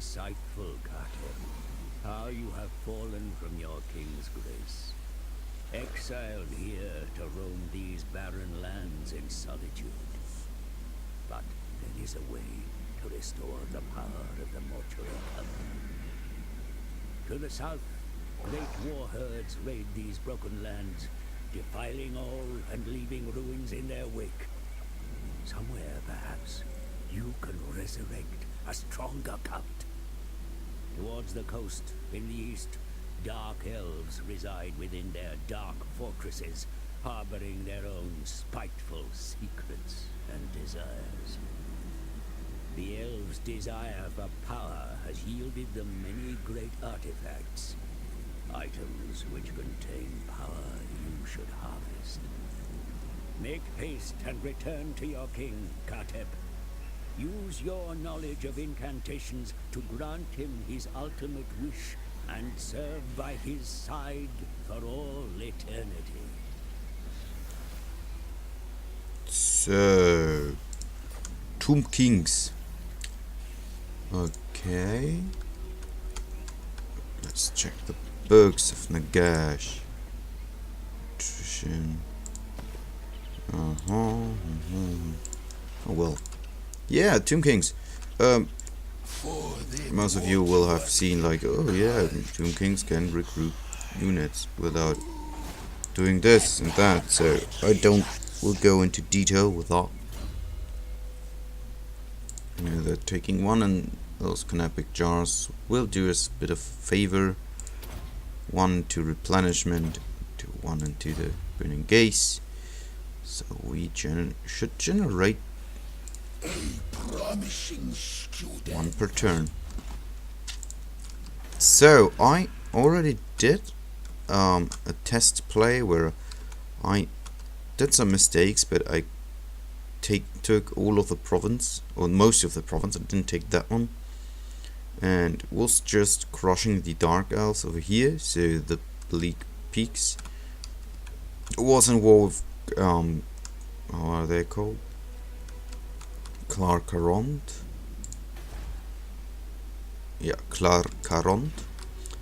insightful, Khatep. How you have fallen from your king's grace. Exiled here to roam these barren lands in solitude. But there is a way to restore the power of the mortuary covenant. To the south, great war herds raid these broken lands, defiling all and leaving ruins in their wake. Somewhere, perhaps, you can resurrect a stronger cult. Towards the coast, in the east, dark elves reside within their dark fortresses, harboring their own spiteful secrets and desires. The elves' desire for power has yielded them many great artifacts, items which contain power you should harvest. Make haste and return to your king, Khatep. Use your knowledge of incantations to grant him his ultimate wish and serve by his side for all eternity. So, Tomb Kings. Okay. Let's check the books of Nagash. Nutrition. Oh well. Yeah, Tomb Kings. Most of you will have seen like, oh yeah, Tomb Kings can recruit units without doing this and that. So we'll go into detail with that. They're taking one, and those canopic jars will do us a bit of favor. One to replenishment, one into the burning gaze. So we should generate one per turn. So I already did a test play where I did some mistakes, but I took all of the province, or most of the province. I didn't take that one, and was just crushing the dark elves over here. So the bleak peaks. It was in war with how are they called? Clarkarond. Yeah, Clarkarond.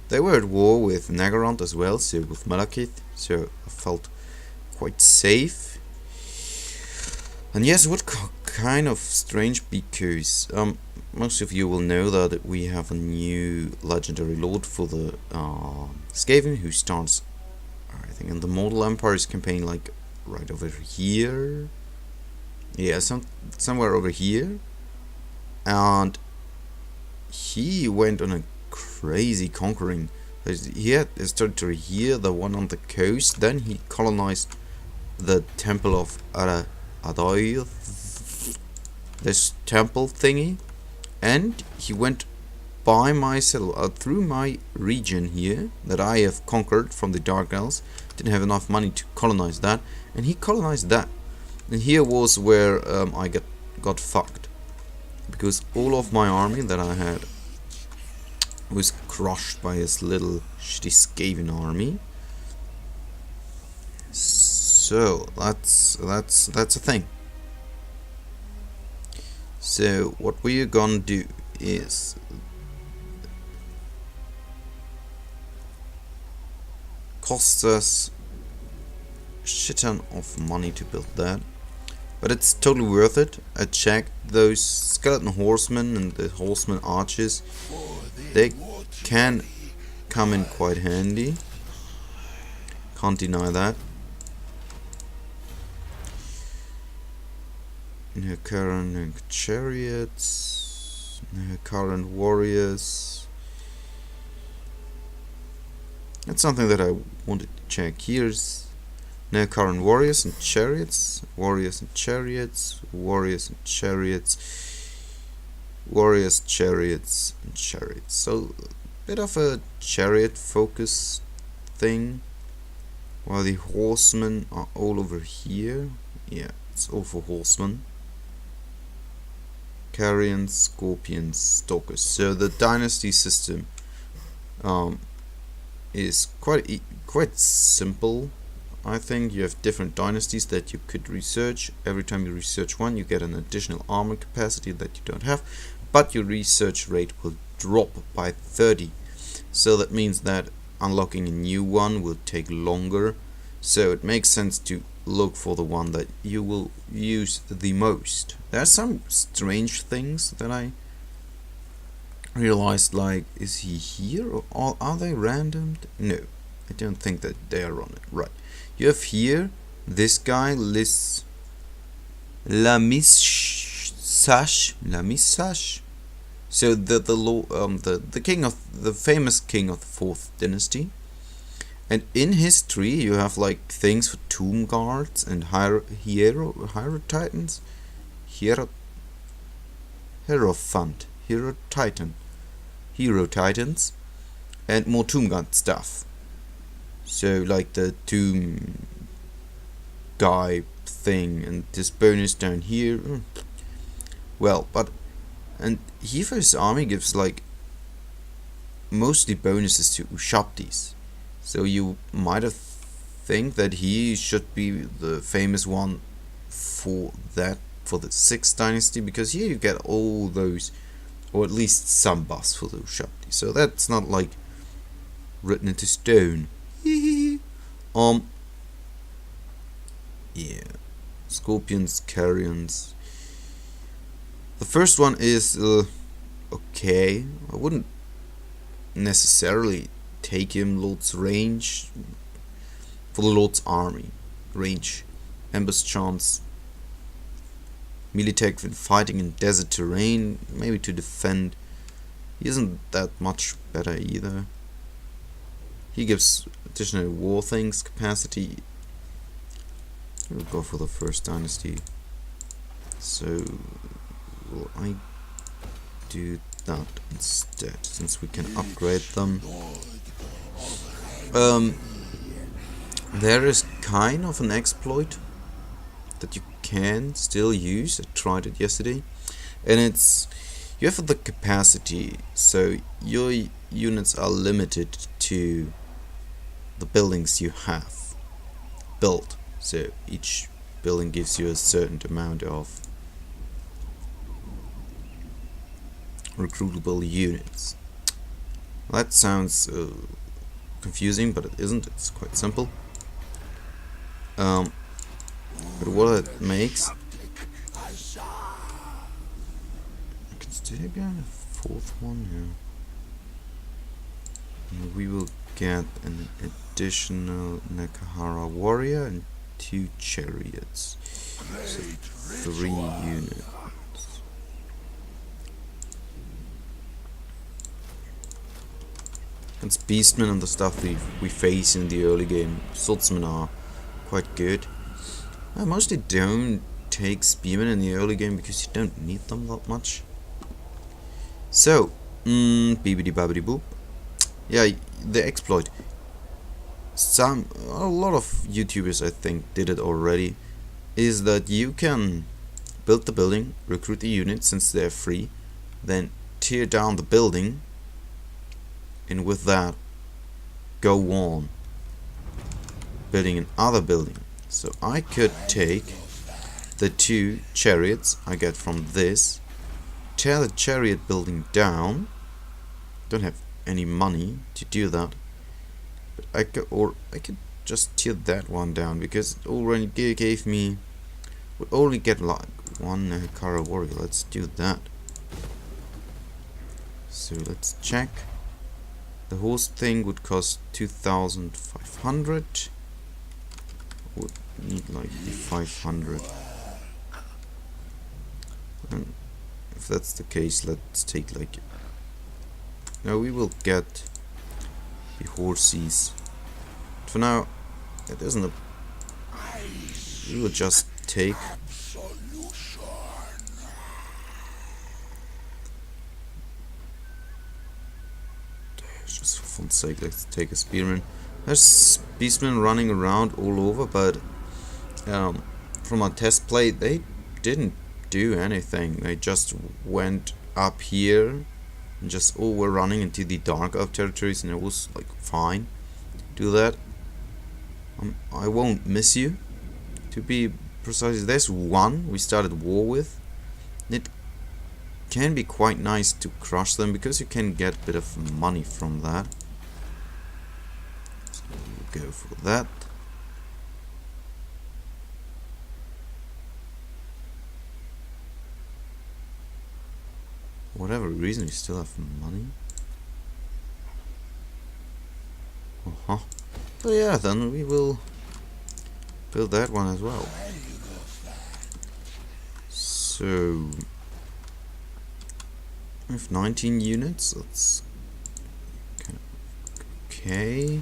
They were at war with Nagarond as well, so with Malakith, so I felt quite safe. And yes, what kind of strange, because most of you will know that we have a new legendary lord for the Skaven, who starts, I think, in the Mortal Empires campaign, like right over here. Yeah, somewhere over here. And he went on a crazy conquering. He had his territory here, the one on the coast. Then he colonized the temple of Adair, this temple thingy, and he went by myself through my region here that I have conquered from the Dark Elves. Didn't have enough money to colonize that, and he colonized that. And here was where I got fucked, because all of my army that I had was crushed by his little shitty Skaven army. So that's a thing. So what we're gonna do is costs us a shit ton of money to build that, but it's totally worth it. I checked those skeleton horsemen and the horseman archers. They can come in quite handy. Can't deny that. No current chariots, no current warriors. That's something that I wanted to check. Here's no current warriors and chariots, warriors and chariots, warriors and chariots, warriors, chariots and chariots. So a bit of a chariot focus thing, while the horsemen are all over here. Yeah, it's all for horsemen. Carrions, Scorpions, Stalkers. So the dynasty system is quite simple. I think you have different dynasties that you could research. Every time you research one, you get an additional armor capacity that you don't have, but your research rate will drop by 30. So that means that unlocking a new one will take longer. So it makes sense to look for the one that you will use the most. There are some strange things that I realized, like, is he here or are they random? No, I don't think that they are on it. Right, you have here this guy, Lamisash. So the king of the famous king of the 4th dynasty. And in his tree you have like things for tomb guards and Hierophant, Hero Titans, and more tomb guard stuff. So like the tomb guy thing and this bonus down here. Well, and Hifa's army gives like mostly bonuses to Ushabtis. So you might have think that he should be the famous one for the 6th dynasty, because here you get all those, or at least some buffs for the Ushabti. So that's not like written into stone. Yeah. Scorpions, Carrions. The first one is okay. I wouldn't necessarily take him. Lord's range for the Lord's army. Range, ambush chance, melee tech when fighting in desert terrain, maybe to defend. He isn't that much better either. He gives additional war things capacity. We'll go for the 1st dynasty. So will I do that instead, since we can upgrade them. There is kind of an exploit that you can still use. I tried it yesterday, and it's you have the capacity, so your units are limited to the buildings you have built. So each building gives you a certain amount of recruitable units. That sounds confusing, but it isn't. It's quite simple. But what it makes, I can still get a 4th one here. And we will get an additional Nakahara warrior and 2 chariots. So 3 units. It's beastmen and the stuff we face in the early game. Swordsmen are quite good. I mostly don't take spearmen in the early game because you don't need them that much. So, beebity babbity boop. Yeah, the exploit. A lot of YouTubers, I think, did it already. Is that you can build the building, recruit the units since they're free, then tear down the building, and with that go on building another building. So I could take the 2 chariots I get from this, tear the chariot building down. Don't have any money to do that, but I could just tear that one down, because it already gave me, would only get like 1 Kara warrior. Let's do that. So let's check. The horse thing would cost 2,500. Would need like the 500. And if that's the case, let's take like. Now we will get the horses. For now, it isn't a. We will just take. Just for fun's sake, let's take a spearman. There's beastmen running around all over, but from our test play, they didn't do anything. They just went up here and just were running into the dark elf territories, and it was like fine. Do that. I won't miss you. To be precise, there's one we started war with. It can be quite nice to crush them because you can get a bit of money from that. So we'll go for that. Whatever reason, we still have money. So yeah, then we will build that one as well. So we have 19 units. That's okay.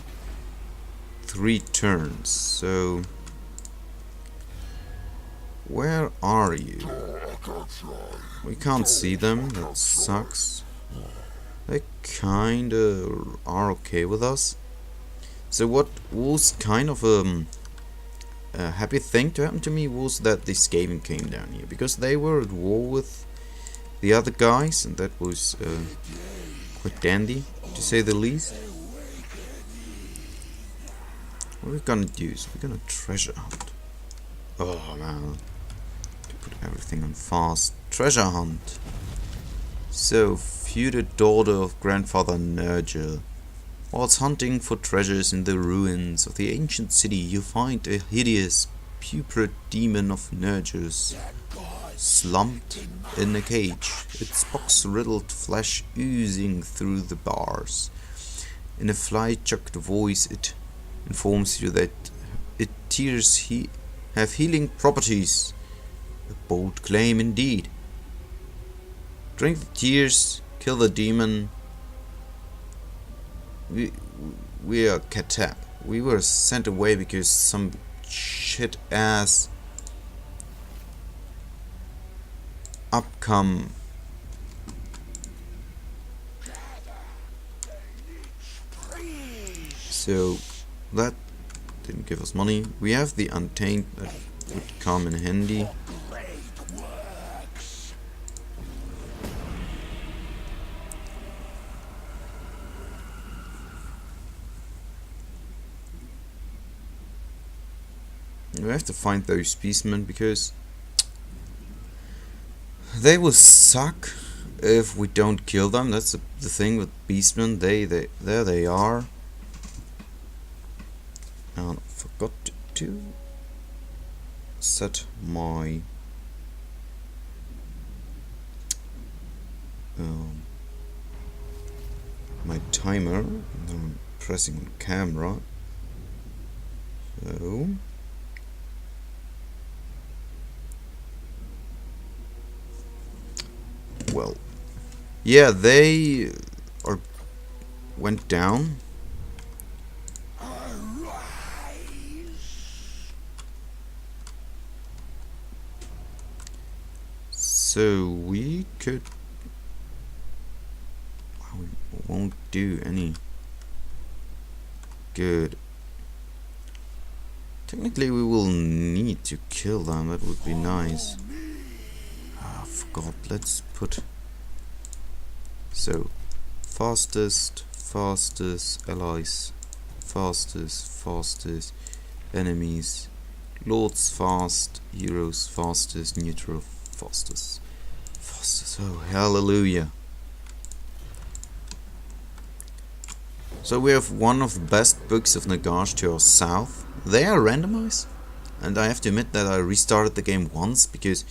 3 turns. So where are you? We can't see them. That sucks. They kinda are okay with us. So what was kind of a happy thing to happen to me was that the Skaven came down here, because they were at war with the other guys, and that was quite dandy, to say the least. What we're gonna do is we're gonna treasure hunt. Oh man, to put everything on fast. Treasure hunt. So, feuded daughter of grandfather Nergal. Whilst hunting for treasures in the ruins of the ancient city, you find a hideous, putrid demon of Nergal slumped in a cage, its pox-riddled flesh oozing through the bars. In a fly-chucked voice, it informs you that its tears have healing properties. A bold claim indeed. Drink the tears, kill the demon. We are Khatep. We were sent away because some shit ass upcome. So that didn't give us money. We have the Untamed that would come in handy. We have to find those beastmen because they will suck if we don't kill them. That's the thing with beastmen. There they are. And I forgot to set my my timer. I'm pressing on camera. So. Well, yeah, they went down. So we could. We won't do any good. Technically, we will need to kill them. That would be nice. I forgot. Let's put. So, fastest allies, fastest enemies, lords fast, heroes fastest, neutral fastest. Oh, hallelujah. So we have one of the best books of Nagash to our south. They are randomized, and I have to admit that I restarted the game once because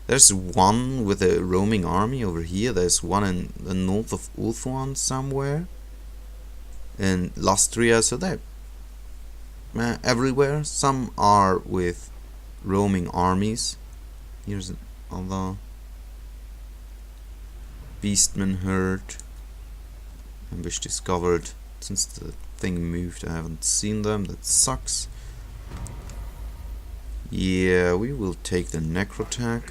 there's one with a roaming army over here. There's one in the north of Ulthuan somewhere, in Lustria. So they're everywhere. Some are with roaming armies. Here's another beastman herd. Ambush discovered. Since the thing moved, I haven't seen them. That sucks. Yeah, we will take the necrotag.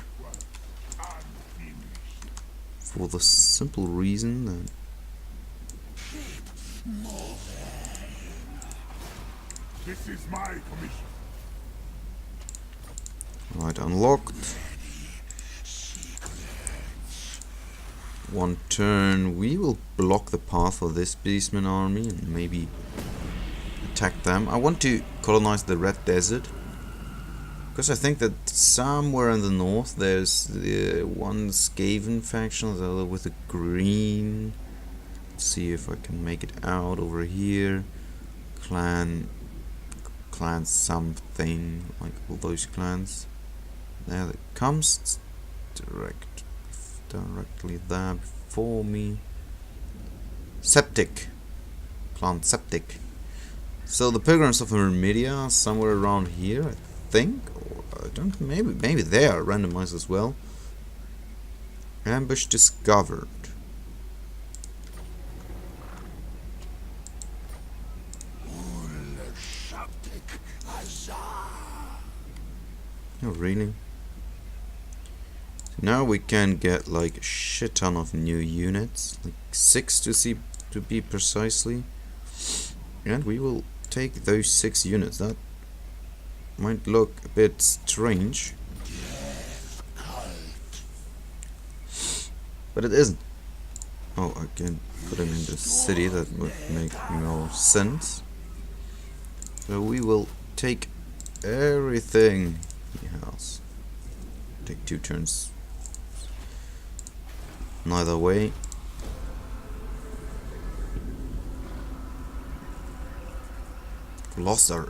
For the simple reason that this is my commission. Right, unlocked. One turn, we will block the path of this beastman army and maybe attack them. I want to colonize the Red Desert. Because I think that somewhere in the north there's the one Skaven faction with the green. Let's see if I can make it out over here. Clan something, like all those clans. There it comes. Directly there before me. Septic. Clan Septic. So the Pilgrims of Mermedia are somewhere around here, I think. Or I don't. Maybe they are randomized as well. Ambush discovered. Oh, really? So now we can get like a shit ton of new units, like 6 to be precisely, and we will take those 6 units. That might look a bit strange, but it isn't. Oh, I can put them in the city. That would make more sense. So we will take everything he has. Take 2 turns neither way. Lost our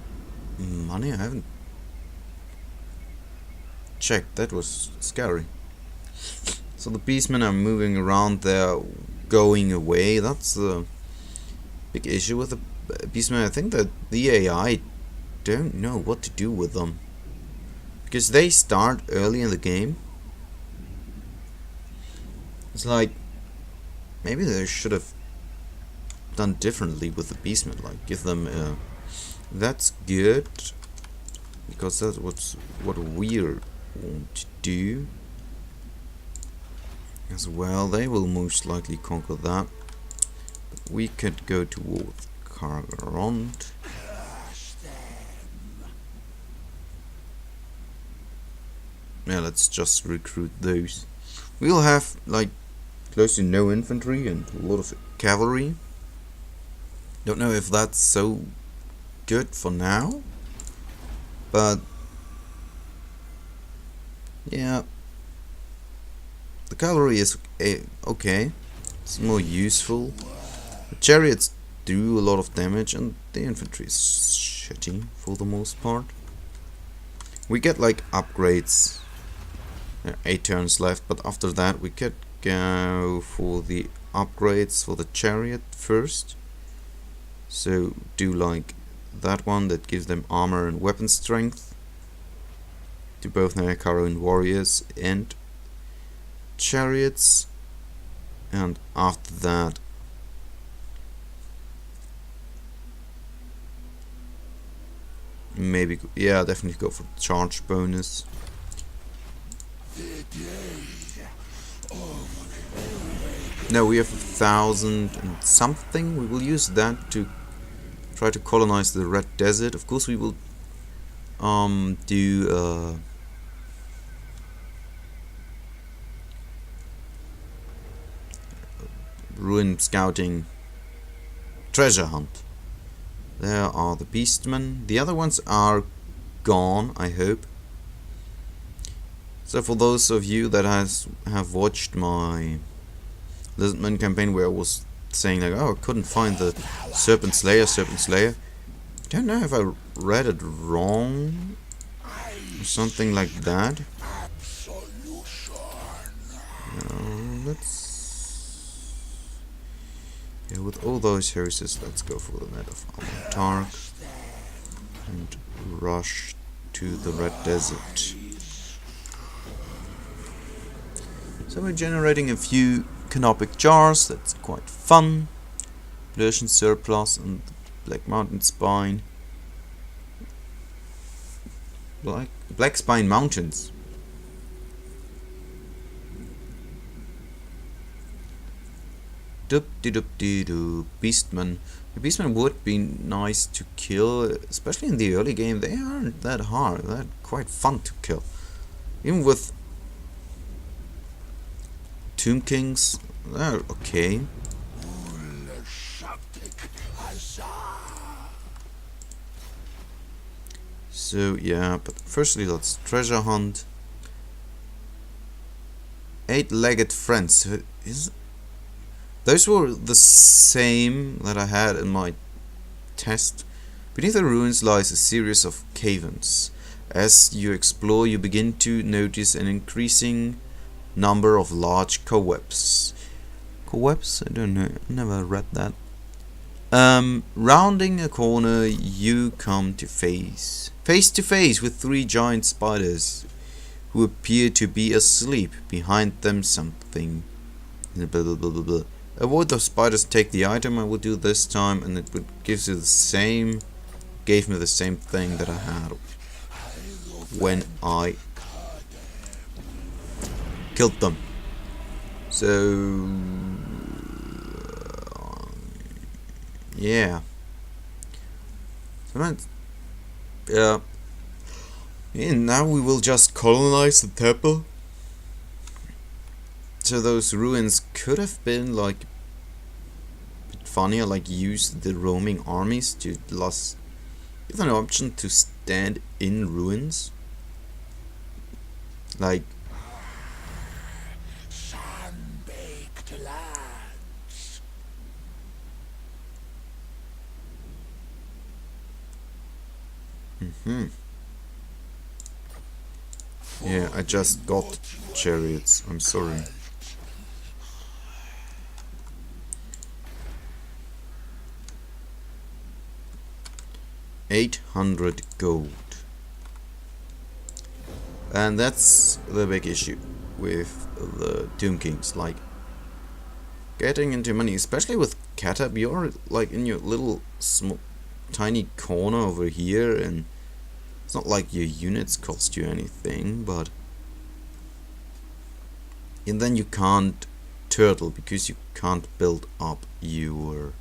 money? I haven't checked. That was scary. So the beastmen are moving around, they're going away. That's the big issue with the beastmen. I think that the AI don't know what to do with them, because they start early in the game. It's like maybe they should have done differently with the beastmen, like give them that's good, because that's what we want to do as well. They will most likely conquer that, but we could go to war with Kargarond. Yeah, let's just recruit those. We'll have like close to no infantry and a lot of cavalry. Don't know if that's so good for now, but yeah, the cavalry is okay. It's more useful. The chariots do a lot of damage, and the infantry is shitty for the most part. We get like upgrades. 8 turns left, but after that we could go for the upgrades for the chariot first. So do like that one that gives them armor and weapon strength to both Nayakaru warriors and chariots, and after that maybe, yeah, definitely go for the charge bonus. No, we have 1,000 and something. We will use that to try to colonize the Red Desert. Of course we will do ruin scouting treasure hunt. There are the beastmen. The other ones are gone, I hope. So for those of you that have watched my Lizardman campaign where I was saying like, oh, I couldn't find the Serpent Slayer. I don't know if I read it wrong or something like that. Let's, yeah, with all those heresies, let's go for the net of Amontark and rush to the Red Desert. So we're generating a few canopic jars. That's quite fun. Persian surplus and Black Mountain Spine. Black Spine Mountains. Doop-de-doop-de-doo. Beastmen. The Beastmen would be nice to kill, especially in the early game. They aren't that hard. They're quite fun to kill. Even with Tomb Kings, they're okay. So yeah, but firstly let's treasure hunt. 8-legged friends. So those were the same that I had in my test. Beneath the ruins lies a series of caverns. As you explore, you begin to notice an increasing number of large cobwebs. Cobwebs? I don't know. Never read that. Rounding a corner, you come to face to face with 3 giant spiders who appear to be asleep. Behind them, something. Blah, blah, blah, blah, blah. Avoid the spiders. Take the item I will do this time, and it gives you the same. Gave me the same thing that I had when I killed them. So yeah. So and now we will just colonize the temple. So those ruins could have been like a bit funnier, like use the roaming armies to give an option to stand in ruins. Like Sun-baked lands. yeah, I just got chariots. I'm sorry. $800 gold. And that's the big issue with the Tomb Kings, like getting into money, especially with Khatep. You're like in your little tiny corner over here, and it's not like your units cost you anything, but and then you can't turtle because you can't build up your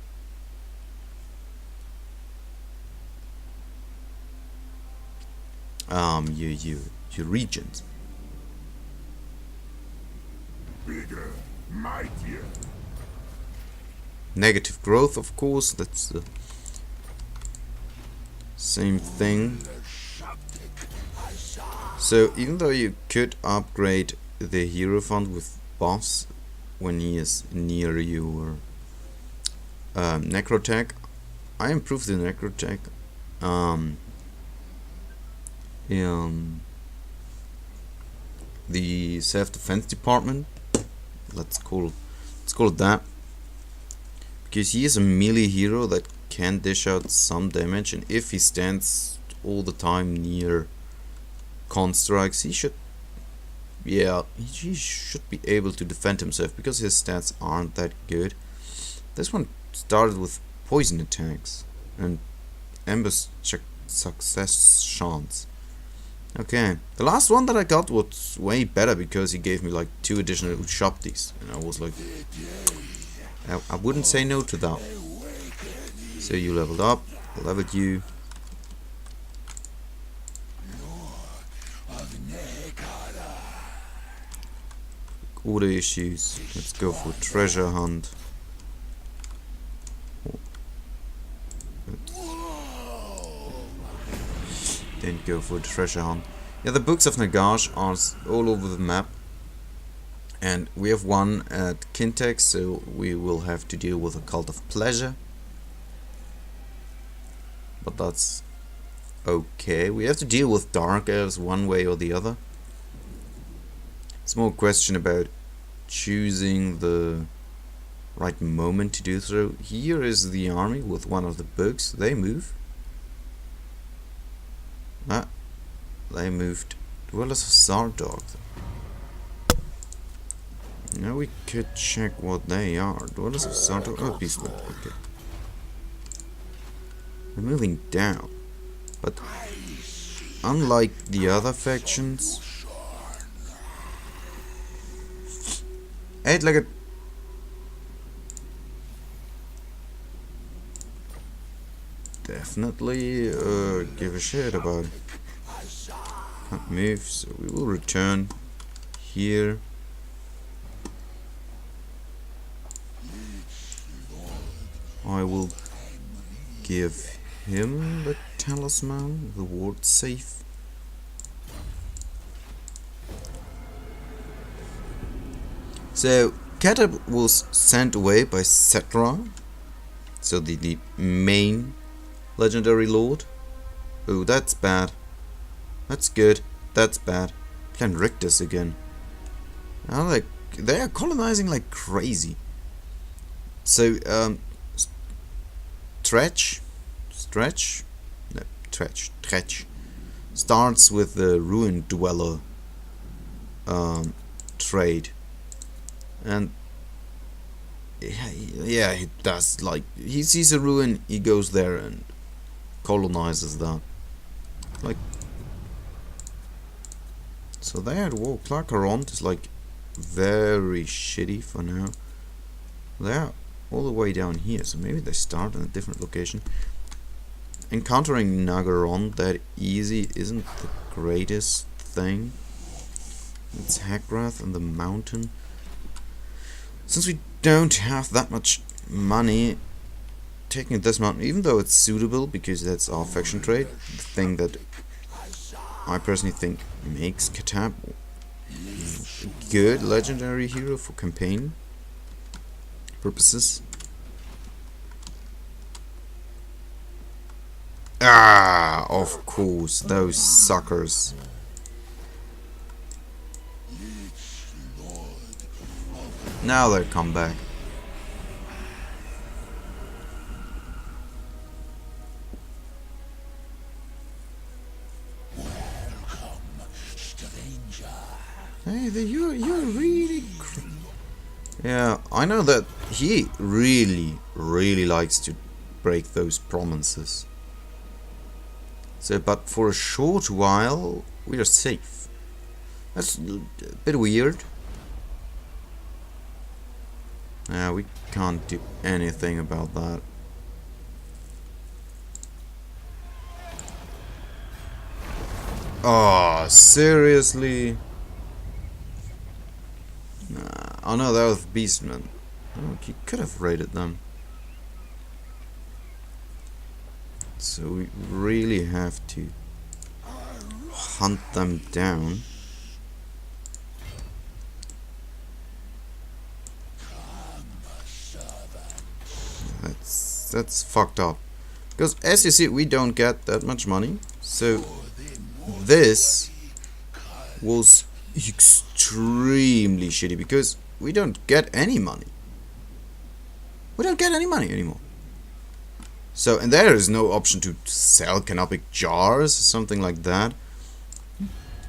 your regions. Bigger, mightier. Negative growth, of course, that's the same thing. So even though you could upgrade the hero fund with boss when he is near your necrotech, I improved the necrotech in the self-defense department. Let's call it that, because he is a melee hero that can dish out some damage, and if he stands all the time near con strikes, he should be able to defend himself, because his stats aren't that good. This one started with poison attacks and ambush success chance. Okay, the last one that I got was way better because he gave me like 2 additional Ushaptis, and I was like, I wouldn't say no to that. So you leveled up, I leveled you. Order issues. Let's go for treasure hunt. Didn't go for treasure hunt. Yeah, the books of Nagash are all over the map, and we have one at Kintex, so we will have to deal with a cult of pleasure. But that's okay. We have to deal with dark elves one way or the other. It's more a question about choosing the right moment to do so. Here is the army with one of the books. They move. They moved. Dwellers of Zardog. Now we could check what they are. Dwellers of Zardog. Oh, peaceful. Okay. They're moving down. But unlike the other factions, 8-legged. Definitely give a shit about it. Can't move, so we will return here. I will give him the talisman, the ward safe. So Khatep was sent away by Setra, so the main legendary lord. Oh, that's bad. That's good. That's bad. Playing Rictus again. Now they are colonizing like crazy. So Tretch starts with the Ruin Dweller trade, and yeah, he does, like, he sees a ruin, he goes there and colonizes that. Like, so they had war. Clarkaront is like very shitty for now. They're all the way down here, so maybe they start in a different location. Encountering Nagaron that easy isn't the greatest thing. It's Hagrath and the mountain. Since we don't have that much money, taking this mountain, even though it's suitable because that's our faction trade, the thing that I personally think makes Khatep a good legendary hero for campaign purposes. Ah, of course, those suckers. Now they come back. Hey, you're really. Yeah, I know that he really likes to break those promises. So, but for a short while, we are safe. That's a bit weird. We can't do anything about that. Oh, seriously? Nah. Oh no, that was Beastman. Oh, he could have raided them. So we really have to hunt them down. That's fucked up. Because as you see, we don't get that much money. So this was extremely shitty because we don't get any money. We don't get any money anymore. So, and there is no option to sell canopic jars or something like that.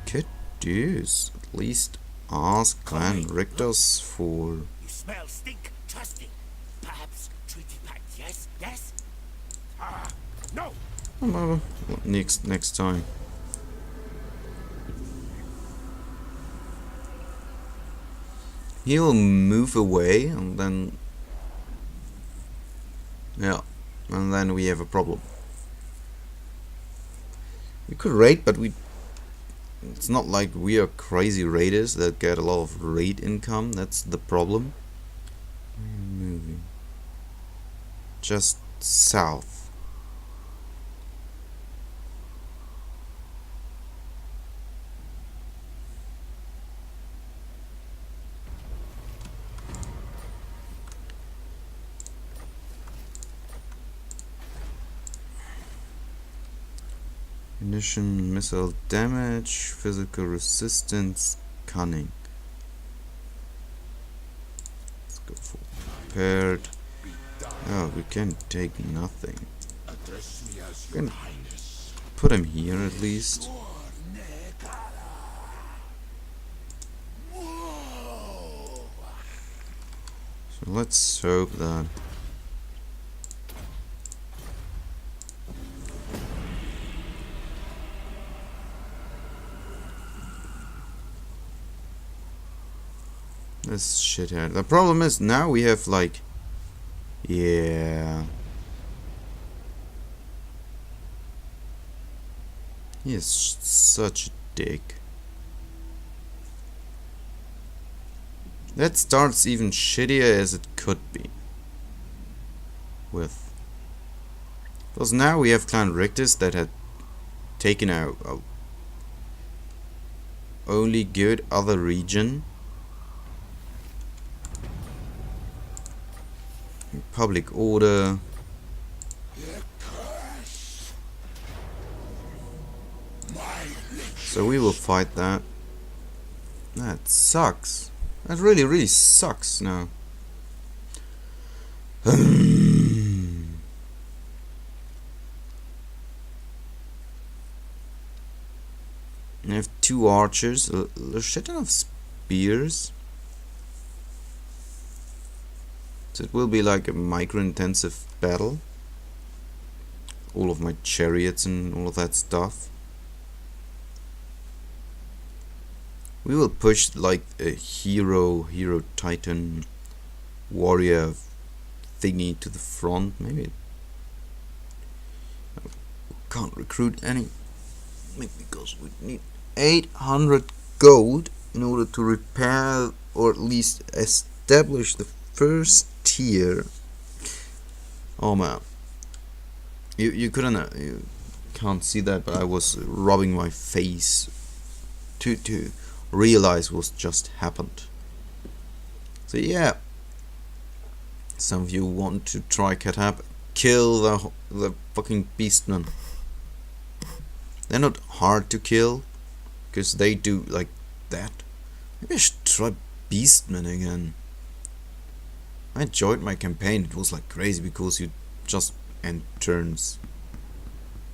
Could do at least ask Clan Rictus for. You smell stink, trusting. Perhaps treaty pact, yes? Yes? No! Oh, next time. He'll move away and then. Yeah. And then we have a problem. We could raid, but it's not like we are crazy raiders that get a lot of raid income. That's the problem. Moving just south. Munition, missile damage, physical resistance, cunning. Let's go for prepared. Oh, we can take nothing. We can put him here at least. So let's hope that. This shithead. The problem is now we have like, yeah, he is such a dick. That starts even shittier as it could be with Because now we have Clan Rictus that had taken our only good other region. Public order. So we will fight that. That sucks. That really, really sucks now. I have 2 archers, a shit ton of spears. So it will be like a micro-intensive battle. All of my chariots and all of that stuff. We will push like a hero titan warrior thingy to the front. Maybe can't recruit any. Maybe because we need 800 gold in order to repair or at least establish the first tier. Oh man, you couldn't you can't see that, but I was rubbing my face to realize what's just happened. So yeah, some of you want to try Khatep, kill the fucking beastmen. They're not hard to kill because they do like that. Maybe I should try beastmen again. I enjoyed my campaign. It was like crazy because you just end turns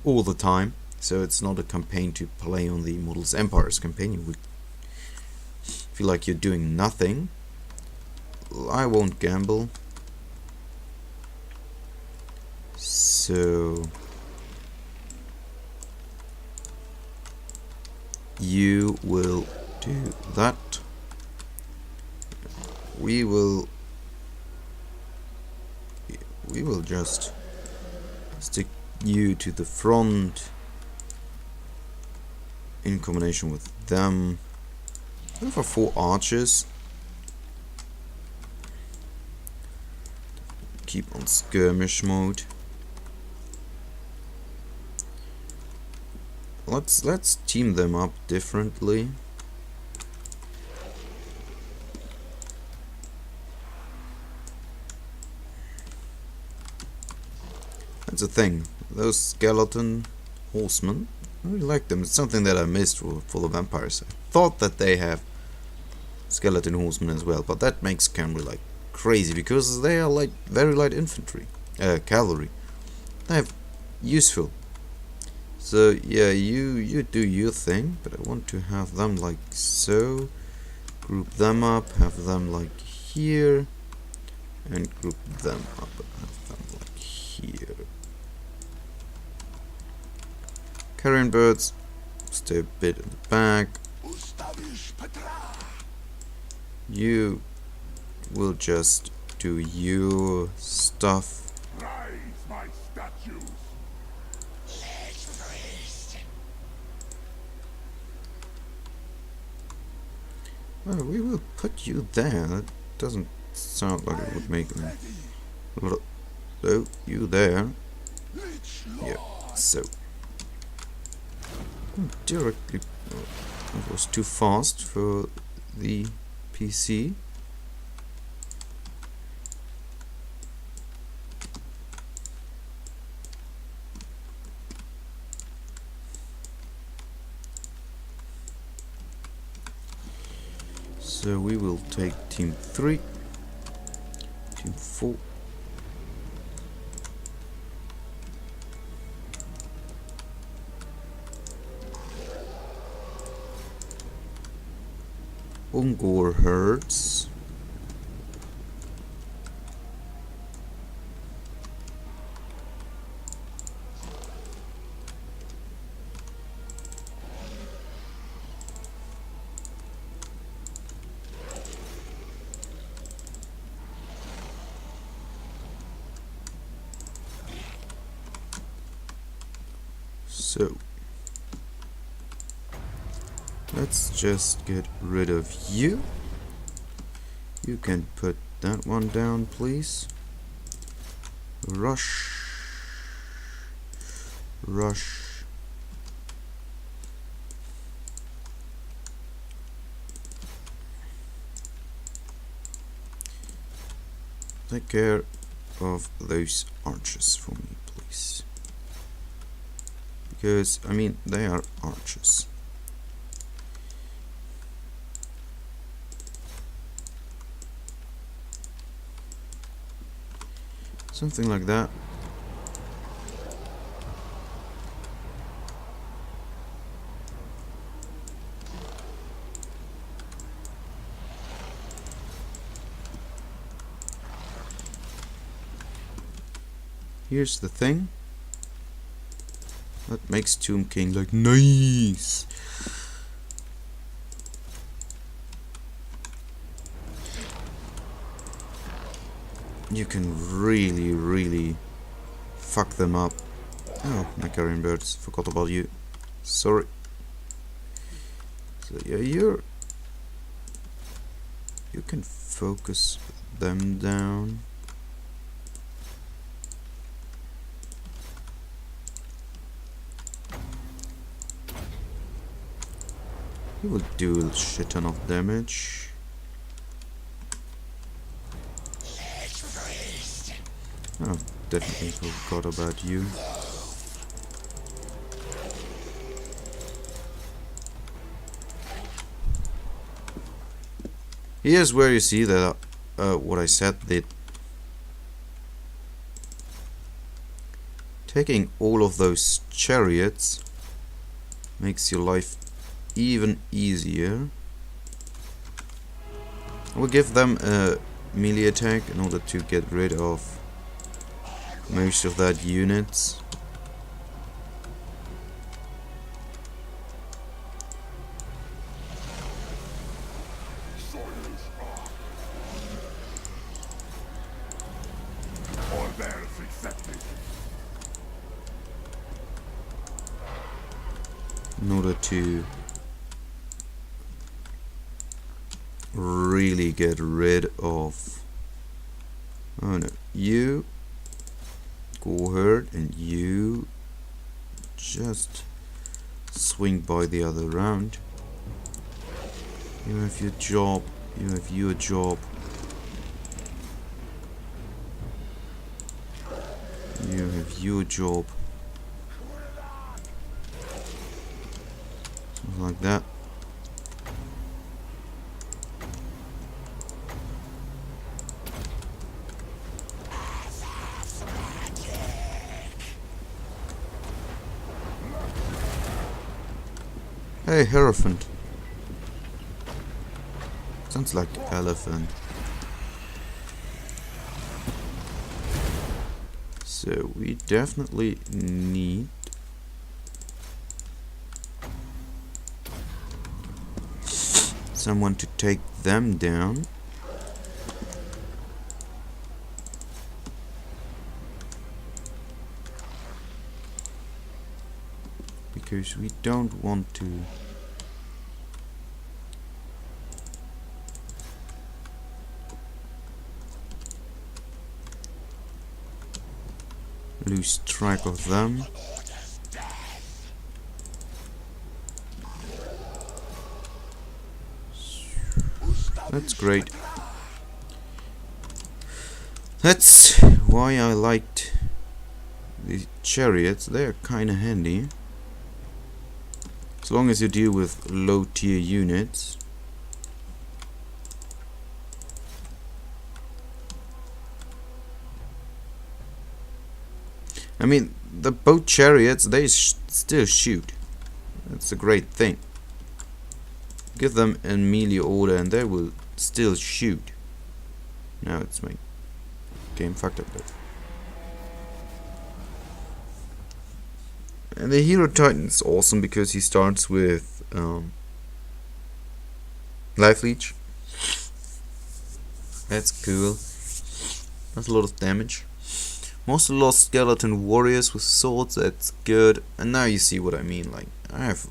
all the time. So it's not a campaign to play on the Immortals Empire's campaign. You would feel like you're doing nothing. I won't gamble. So you will do that. We will just stick you to the front in combination with them. And for 4 archers, keep on skirmish mode. Let's team them up differently. That's the thing. Those skeleton horsemen, I really like them. It's something that I missed for the vampires. I thought that they have skeleton horsemen as well, but that makes Camry like crazy because they are like very light infantry, cavalry. They have useful. So yeah, you do your thing, but I want to have them like so. Group them up, have them like here, and group them up and have them like here. Carrion birds, stay a bit in the back. You will just do your stuff. Well, we will put you there. That doesn't sound like it would make them. So, you there. Yeah, so. Directly. Oh, that was too fast for the PC. So we will take team 3, team 4. Ungor herds. So let's just get rid of you. You can put that one down, please. Rush. rush. Take care of those archers for me, please. Because, I mean, they are archers. Something like that. Here's the thing. That makes Tomb King like nice. You can really fuck them up. Oh, my carrion birds, forgot about you. Sorry. So yeah, you can focus them down. He will do a shit ton of damage. Oh, definitely forgot about you. Here's where you see that what I said, that taking all of those chariots makes your life even easier. I will give them a melee attack in order to get rid of most of that units. In order to really get rid of, oh no, you go herd and you just swing by the other round. You have your job, you have your job. You have your job. Something like that. Hey, Hierophant. Sounds like elephant. So we definitely need someone to take them down. Because we don't want to lose track of them. That's great. That's why I liked the chariots. They're kinda handy. As long as you deal with low tier units. I mean, the boat chariots, they still shoot. That's a great thing. Give them in melee order and they will still shoot. Now it's my game fucked up there. And the Hero Titan is awesome because he starts with Life Leech. That's cool. That's a lot of damage. Mostly lost skeleton warriors with swords, that's good. And now you see what I mean, like, I have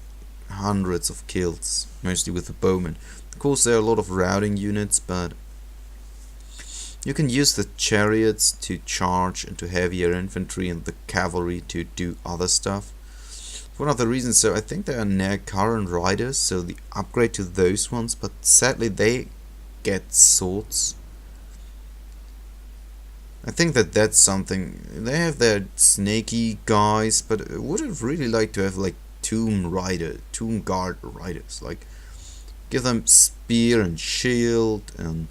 hundreds of kills, mostly with the bowmen. Of course there are a lot of routing units, but You can use the chariots to charge into heavier infantry and the cavalry to do other stuff. One of the reasons, so I think there are near current riders, so the upgrade to those ones, but sadly they get swords. I think that's something. They have their snaky guys, but I would have really liked to have like tomb guard riders, like give them spear and shield and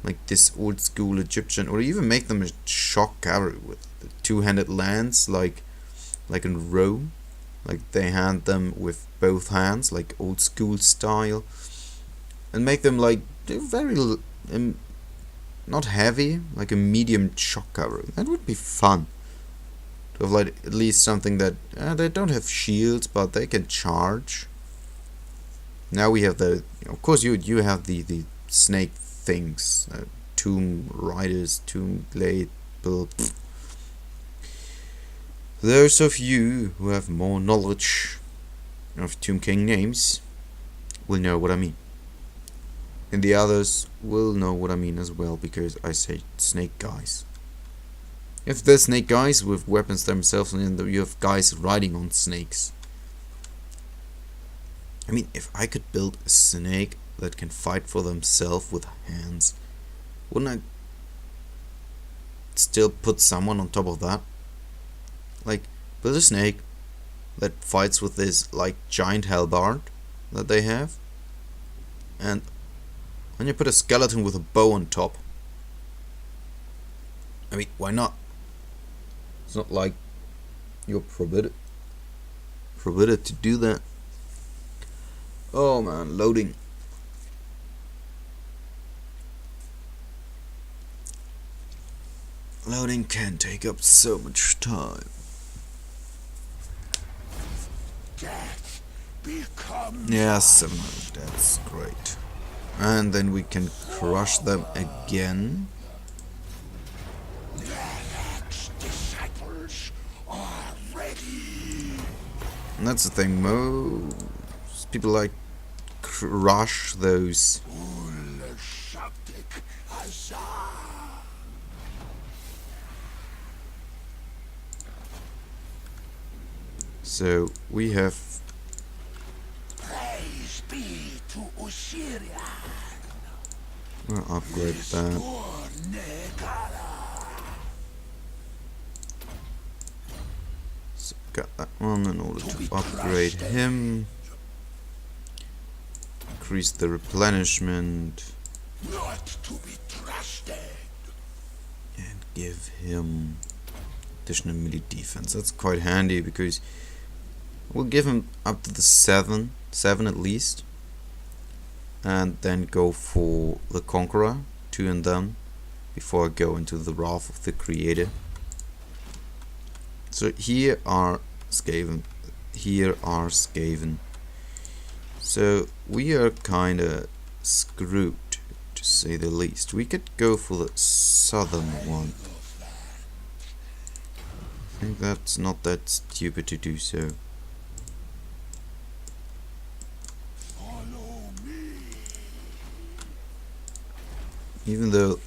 like this old school Egyptian, or even make them a shock cavalry with the two-handed lance, like in Rome. Like they hand them with both hands, like old school style, and make them like very not heavy, like a medium shock cavalry. That would be fun. To have like at least something that they don't have shields, but they can charge. Now we have the, of course, you have the snake things, tomb riders, tomb glade. Those of you who have more knowledge of Tomb King names will know what I mean. And the others will know what I mean as well, because I say snake guys. If they're snake guys with weapons themselves, and you have guys riding on snakes. I mean, if I could build a snake that can fight for themselves with hands, wouldn't I still put someone on top of that? Like, build a snake that fights with this, like, giant halberd that they have. And when you put a skeleton with a bow on top. I mean, why not? It's not like you're forbidden to do that. Oh man, loading. Loading can take up so much time. Yeah, 700, that's great. And then we can crush them again. And that's the thing, most people like crush those. So we have. Praise be to Osirian. We'll upgrade that. So got that one in order to upgrade him. Increase the replenishment. Not to be trusted. And give him additional melee defense. That's quite handy because we'll give him up to the 7 at least. And then go for the Conqueror, 2 and done, before I go into the Wrath of the Creator. So here are Skaven. So we are kinda screwed, to say the least. We could go for the southern one. I think that's not that stupid to do so. Even though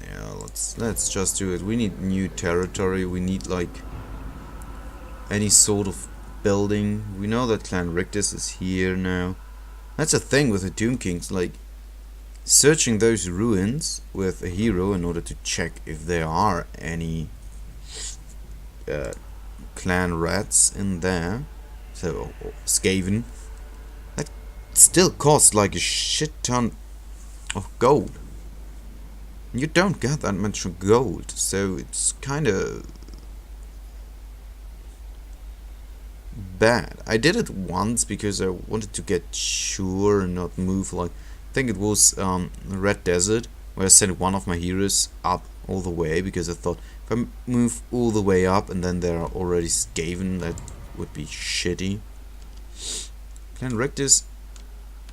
yeah, let's just do it. We need new territory. We need like any sort of building. We know that Clan Rictus is here now. That's a thing with the Tomb Kings, like searching those ruins with a hero in order to check if there are any clan rats in there. So, Skaven. That still costs like a shit ton of gold. You don't get that much gold, so it's kinda bad. I did it once because I wanted to get sure and not move like, I think it was Red Desert, where I sent one of my heroes up all the way because I thought if I move all the way up and then there are already Skaven, that would be shitty. Clan Rictus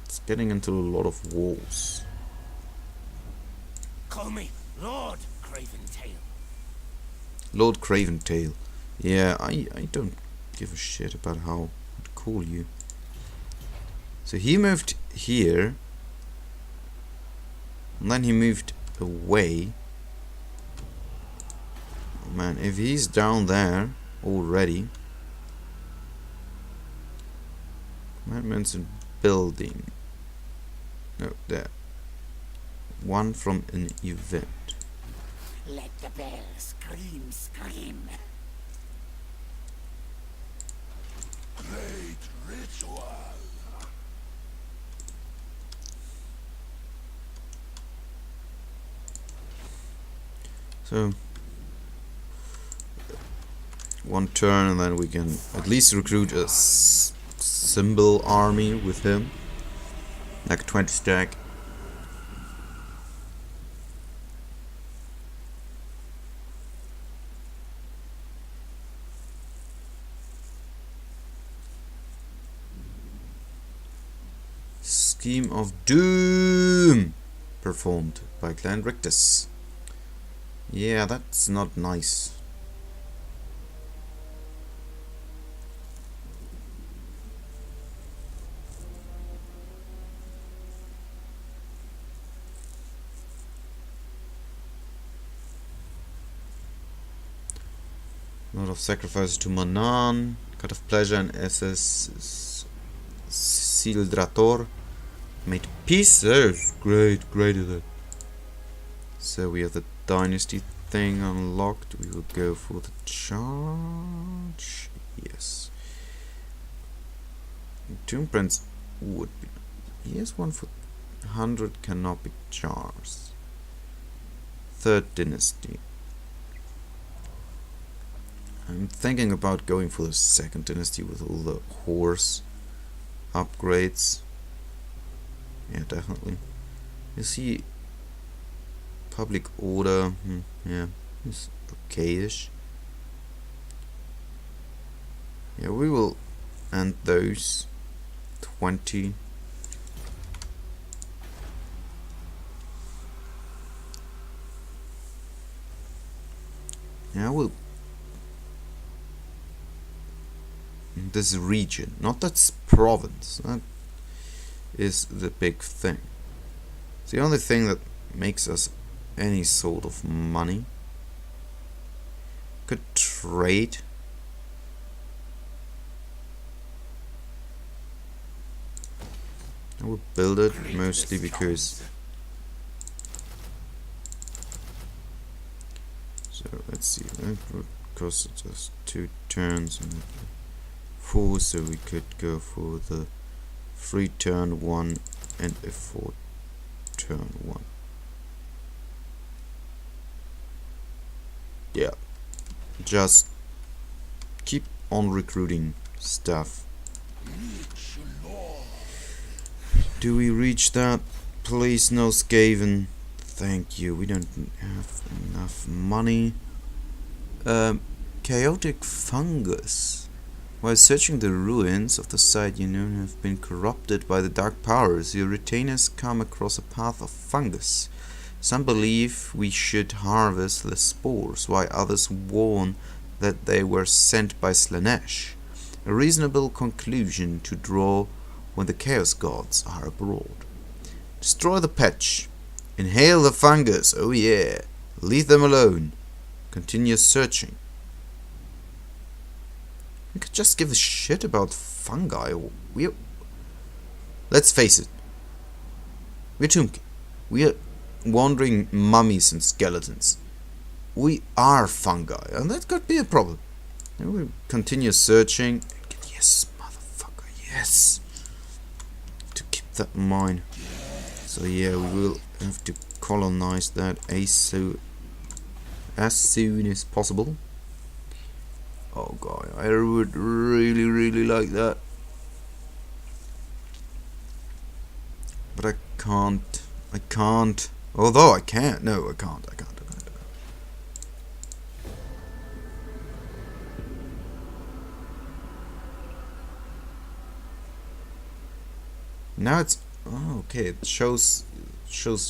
is getting into a lot of wars. Call me Lord Craventail. Lord Craventail. Yeah, I don't give a shit about how to call you. So he moved here, and then he moved away. Oh man, if he's down there already. Commandments and building. No, there. One from an event. Let the bell scream, scream. Great ritual. So, one turn and then we can at least recruit a symbol army with him. Like 20 stack. Scheme of Doom performed by Clan Rictus. Yeah, that's not nice. A lot of sacrifices to Manan, Cut of Pleasure and SS Sildrator. Made peace. There's great, great at it. So we have the dynasty thing unlocked. We will go for the charge. Yes. Tomb Prince would be. He has one for 100 cannot be charged. Third dynasty. I'm thinking about going for the second dynasty with all the horse upgrades. Yeah, definitely. You see, public order, yeah, it's okay-ish. Yeah, we will end those 20. Yeah, I will. This region, not that province. That is the big thing. It's the only thing that makes us any sort of money. Could trade. I would build it mostly because. So let's see. That would cost just 2 turns and 4, so we could go for the 3 turn 1 and a 4 turn 1. Yeah, just keep on recruiting stuff. Do we reach that? Please, no Skaven. Thank you. We don't have enough money. Chaotic fungus. While searching the ruins of the site you know have been corrupted by the dark powers, your retainers come across a path of fungus. Some believe we should harvest the spores, while others warn that they were sent by Slanesh. A reasonable conclusion to draw when the Chaos Gods are abroad. Destroy the patch. Inhale the fungus, oh yeah. Leave them alone. Continue searching. We could just give a shit about fungi. Let's face it. We're Toomkin. We are wandering mummies and skeletons. We are fungi, and that could be a problem. And we'll continue searching. Yes, motherfucker, yes. To keep that in mind. So yeah, we will have to colonize that as soon as possible. Oh god, I would really like that. But I can't. Although I can't. No, I can't. Now it's okay. It shows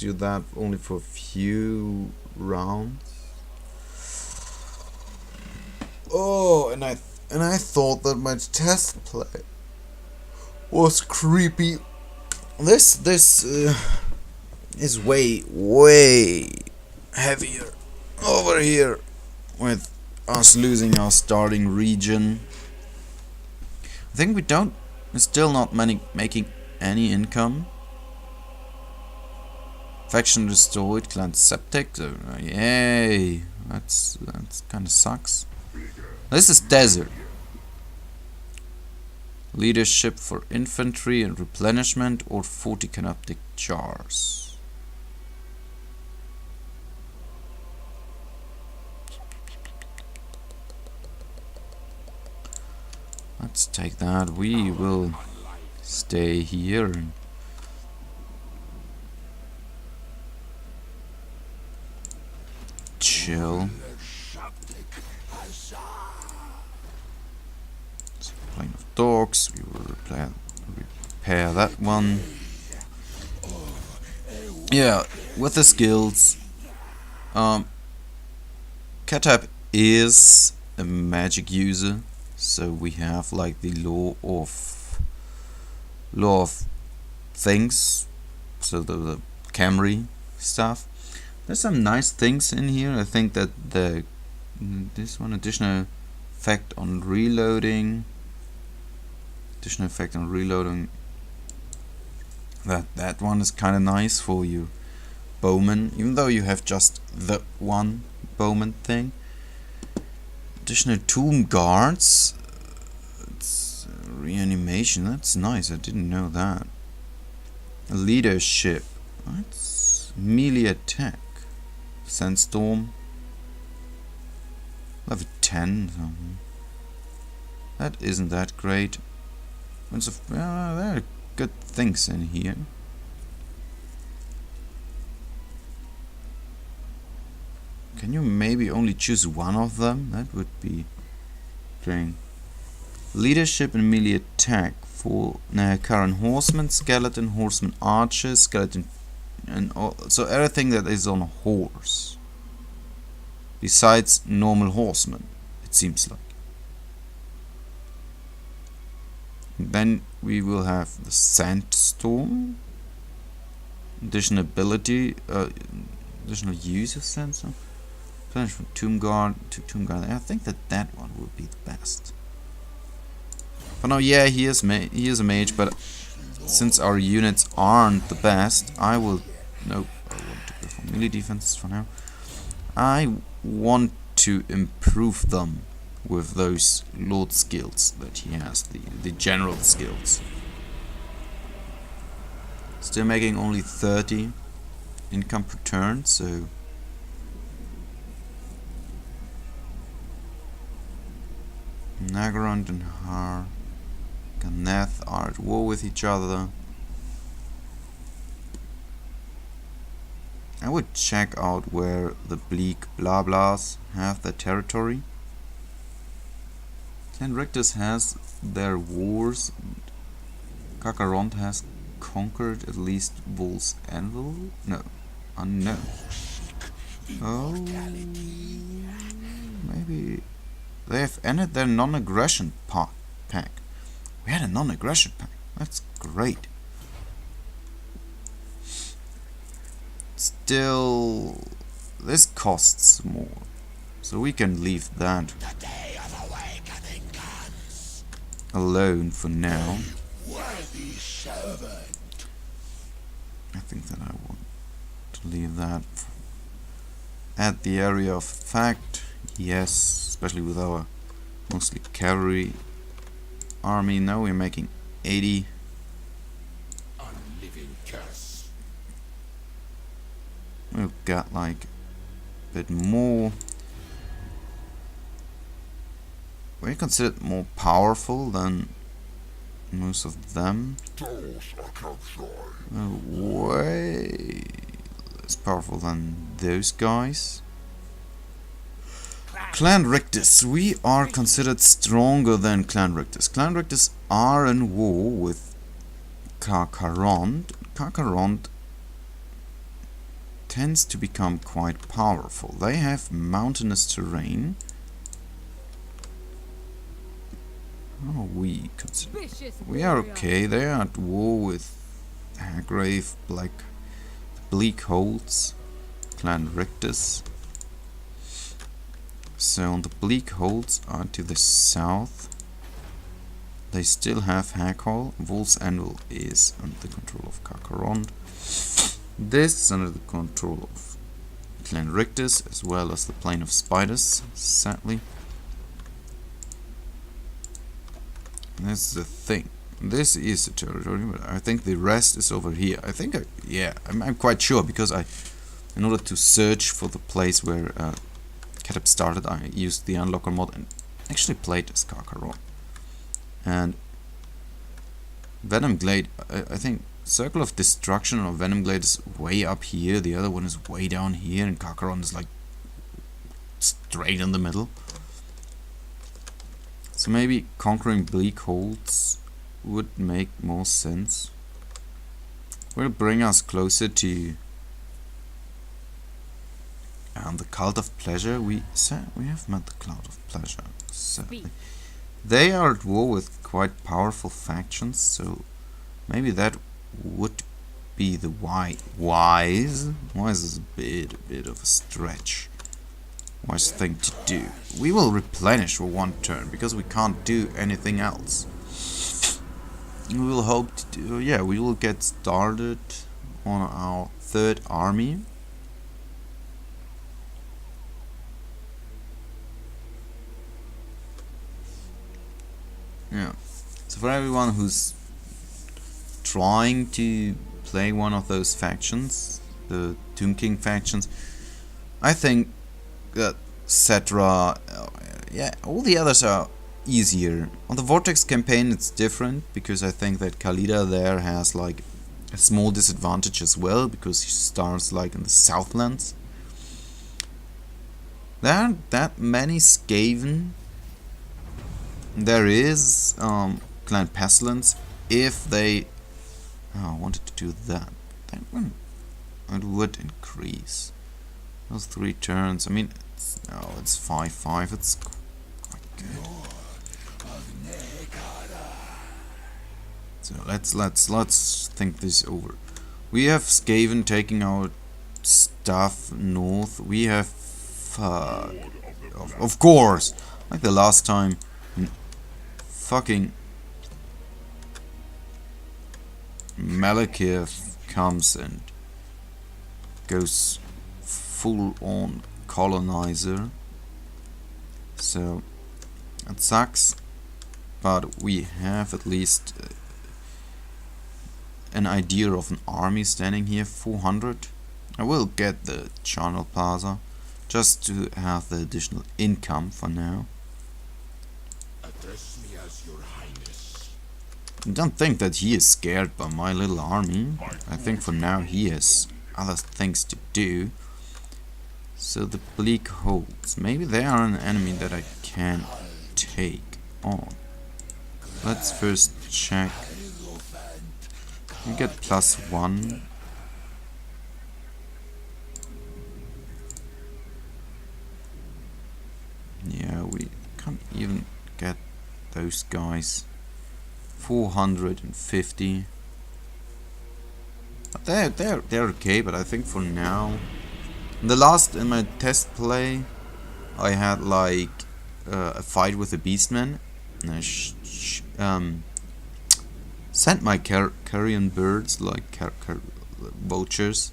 you that only for a few rounds. Oh, and I thought that my test play was creepy. This is way heavier over here with us losing our starting region. I think we're still not making any income. Faction destroyed, clan septic. So, yay! That's kind of sucks. This is desert. Leadership for infantry and replenishment, or 40 canoptic jars. Let's take that. We will stay here and chill. Plane of dogs. We will repair that one. Yeah, with the skills. Khatep is a magic user, so we have like the law of things. So the Camry stuff. There's some nice things in here. I think that this one additional effect on reloading. That one is kind of nice for you bowman, even though you have just the one bowman thing. Additional tomb guards. It's reanimation. That's nice. I didn't know that. Leadership. That's melee attack. Sandstorm. Level 10. That isn't that great. There are good things in here. Can you maybe only choose one of them? That would be strange. Leadership and melee attack for current horseman, skeleton, horseman, archers, skeleton, and so everything that is on a horse. Besides normal horsemen, it seems like. Then we will have the sandstorm. Additional ability, additional use of sandstorm. Plunge from tomb guard to tomb guard. I think that one would be the best. For now, yeah, he is a mage, but since our units aren't the best, I will. Nope, I want to go for melee defense for now. I want to improve them with those lord skills that he has, the general skills. Still making only 30 income per turn, so Nagarand and Har Ganeth are at war with each other. I would check out where the bleak blah blahs have their territory. Clan Rictus has their wars. Kakaront has conquered at least Bull's Anvil? No. Unknown. Oh. Maybe they have ended their non-aggression pack. We had a non-aggression pack. That's great. Still, this costs more, so we can leave that alone for now. I think that I want to leave that at the area of fact. Yes, especially with our mostly cavalry army. Now we're making 80. We've got like a bit more. We're considered more powerful than most of them. Way less powerful than those guys. Clan Rictus. We are considered stronger than Clan Rictus. Clan Rictus are in war with Kakaront. Kakaront tends to become quite powerful. They have mountainous terrain. Oh, we are okay. They are at war with Hagrave, Bleak Holds, Clan Rictus. So on the Bleak Holds are to the south. They still have Hackhall. Wolf's Anvil is under the control of Kakarond. This is under the control of Clan Rictus, as well as the Plain of Spiders, sadly. That's the thing. This is the territory, but I think the rest is over here. I'm quite sure, because in order to search for the place where Khatep started, I used the Unlocker mod and actually played as Kakarond. And Venom Glade, I think Circle of Destruction or Venom Glade is way up here, the other one is way down here, and Kakarond is like straight in the middle. So maybe conquering Bleak Holds would make more sense. Will bring us closer to the Cult of Pleasure. We have met the Cult of Pleasure, sadly. They are at war with quite powerful factions, so maybe that would be the wise. Wise is a bit of a stretch. Wise thing to do. We will replenish for one turn because we can't do anything else. We will hope to do. Yeah, we will get started on our third army. Yeah. So for everyone who's trying to play one of those factions, the Tomb King factions, I think that Cetra, all the others are easier. On the Vortex campaign it's different, because I think that Khalida there has like a small disadvantage as well, because she starts like in the Southlands. There aren't that many Skaven. There is Clan Pestilence, if they wanted to do that. Then it would increase. Those 3 turns, I mean, it's 5-5, it's quite good. So let's think this over. We have Skaven taking our stuff north. We have of course, like the last time, fucking Malekith comes and goes full on colonizer. So it sucks, but we have at least an idea of an army standing here. 400. I will get the Charnel Plaza just to have the additional income for now. Address me as your highness. I don't think that he is scared by my little army. I think for now he has other things to do. So the Bleak Holds. Maybe they are an enemy that I can take on. Let's first check. We get +1. Yeah, we can't even get those guys. 450. But they're okay, but I think for now. In my test play, I had like a fight with the Beastmen, and I sent my carrion birds, like vultures,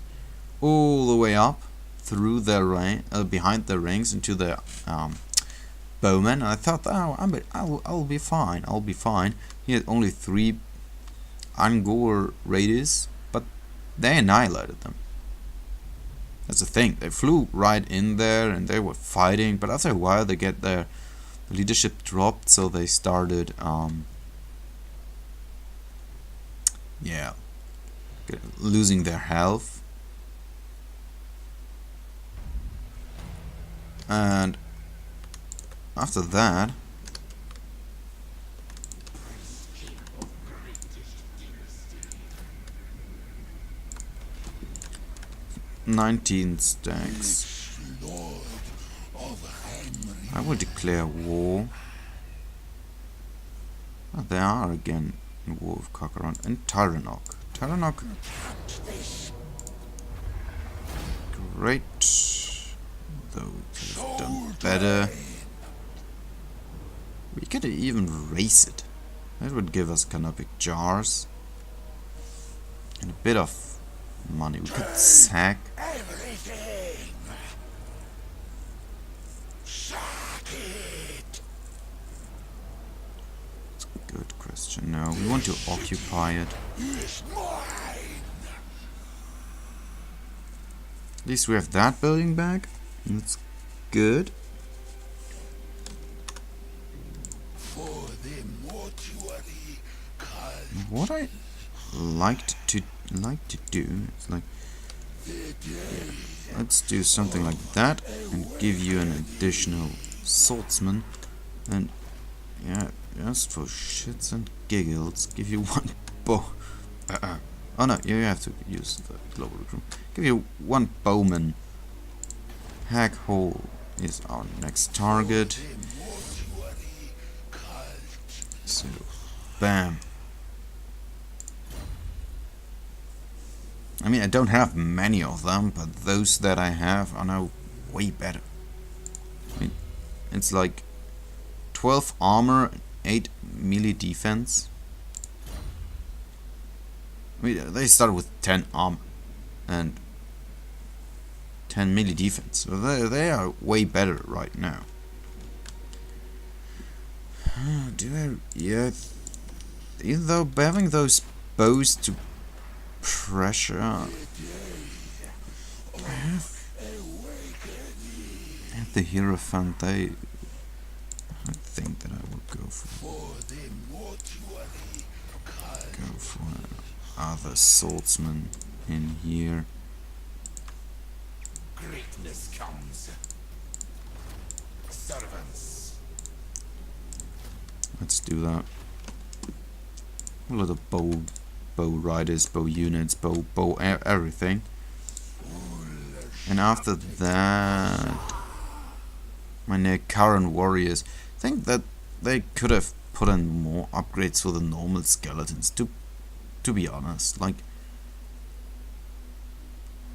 all the way up through their behind their rings into the bowmen. And I thought, I'll be fine. I'll be fine. He had only 3 Angor raiders, but they annihilated them. That's the thing. They flew right in there and they were fighting, but after a while they get their leadership dropped, so they started losing their health. And after that, "19 stacks. I will declare war. Oh, they are again in war with Kakarot and Tyranok. Tyranok. Great. Though we could have done better. We could even raise it. That would give us canopic jars. And a bit of money. We could sack. Everything. Sack it. It's a good question. No, we want to occupy it. It's mine. At least we have that building back. That's good. For the mortuary cult. What I like to do is like, let's do something like that and give you an additional swordsman, and yeah, just for shits and giggles, give you one bow. Oh no, you have to use the global recruit. Give you one bowman. Hackhole is our next target. So, bam. I mean, I don't have many of them, but those that I have are now way better. I mean, it's like 12 armor, 8 melee defense. I mean, they start with 10 armor and 10 melee defense, so they are way better right now. Yeah, even though having those bows to pressure, I have the Hierophant. I think that I would go for other swordsman in here. Greatness comes. Servants. Let's do that. A lot of bow riders, bow units, everything. And after that, my Nekaran warriors. I think that they could have put in more upgrades for the normal skeletons. To be honest, like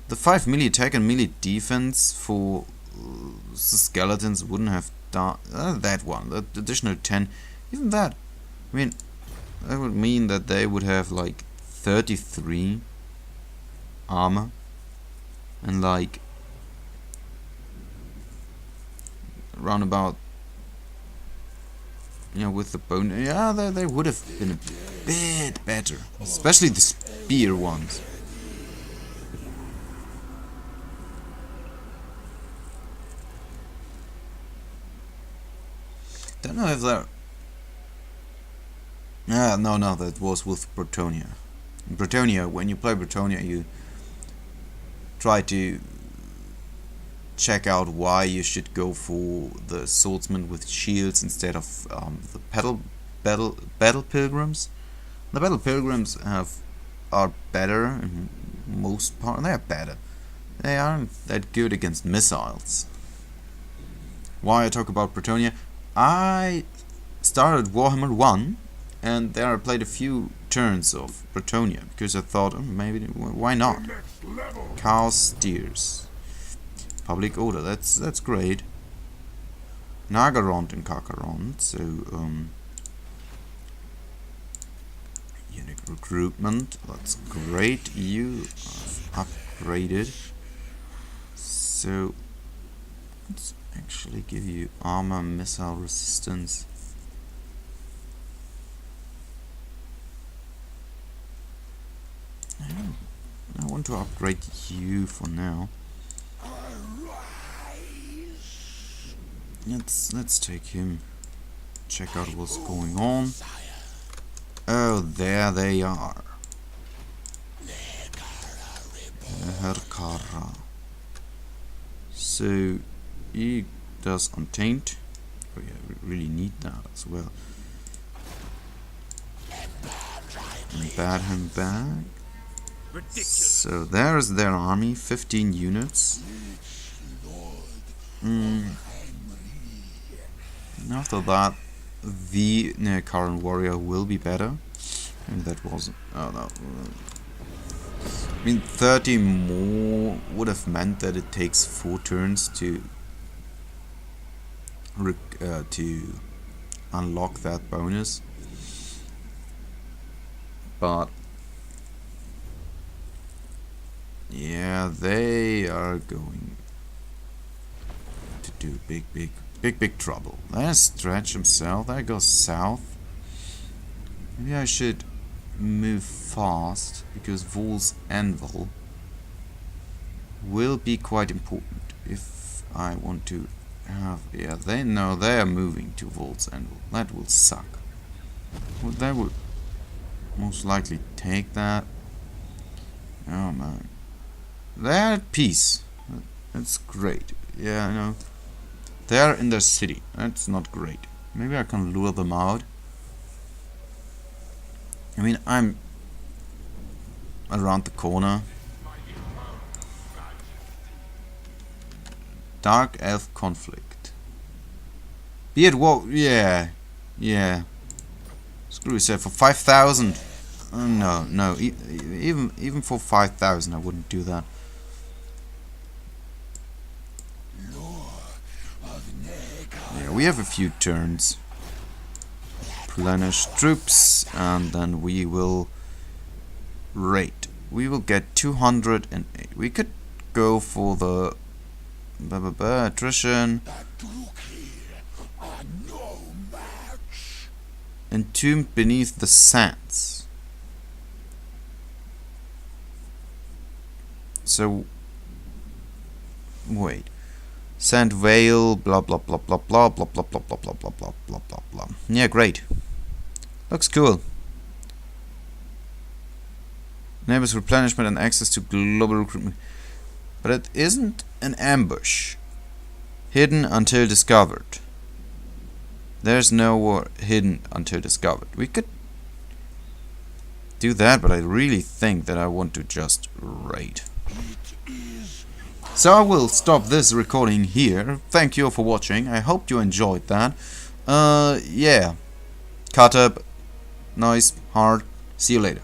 the 5 melee attack and melee defense for the skeletons wouldn't have done that one. The additional 10, even that. I mean, that would mean that they would have like 33 armor and like around about, you know, with the bone. Yeah, they would have been a bit better, especially the spear ones. Don't know if they're... No, that was with Bretonia. In Bretonia, when you play Bretonia, you try to check out why you should go for the swordsman with shields instead of the battle pilgrims. The battle pilgrims are better in most part. They are better. They aren't that good against missiles. Why I talk about Bretonia? I started Warhammer 1 and there I played a few turns of Bretonia because I thought, oh, maybe why not? Chaos Steers. Public Order, that's great. Nagarond and Kakarond, so unit recruitment, that's great. You have upgraded. So let's actually give you armor, missile resistance. I want to upgrade you for now. Let's take him. Check out what's going on. Oh, there they are. Herkara. So he does Untamed. Oh yeah, we really need that as well. Embed him back. So there's their army, 15 units. And after that, the current warrior will be better. And that wasn't. Oh no. I mean, 30 more would have meant that it takes 4 turns to unlock that bonus. But yeah, they are going to do big trouble. There's Stretch himself. There goes south. Maybe I should move fast, because Vol's Anvil will be quite important if I want to have... Yeah, they know they are moving to Vol's Anvil. That will suck. Well, they will most likely take that. Oh man. They're at peace. That's great. Yeah, I know. They're in their city. That's not great. Maybe I can lure them out. I mean, I'm around the corner. Dark Elf conflict. Be it war. Yeah. Screw yourself for 5,000. No. Even for 5,000, I wouldn't do that. Yeah, we have a few turns. Replenish troops, and then we will raid. We will get 208. We could go for the attrition. Entombed beneath the sands. So wait. Sand Vale, blah blah blah blah blah blah blah blah blah blah blah blah blah blah blah. Yeah, great. Looks cool. Enables replenishment and access to global recruitment. But it isn't an ambush. Hidden until discovered. There's no war hidden until discovered. We could do that, but I really think that I want to just raid. So I will stop this recording here. Thank you for watching. I hope you enjoyed that. Yeah. Khatep. Nice. Hard. See you later.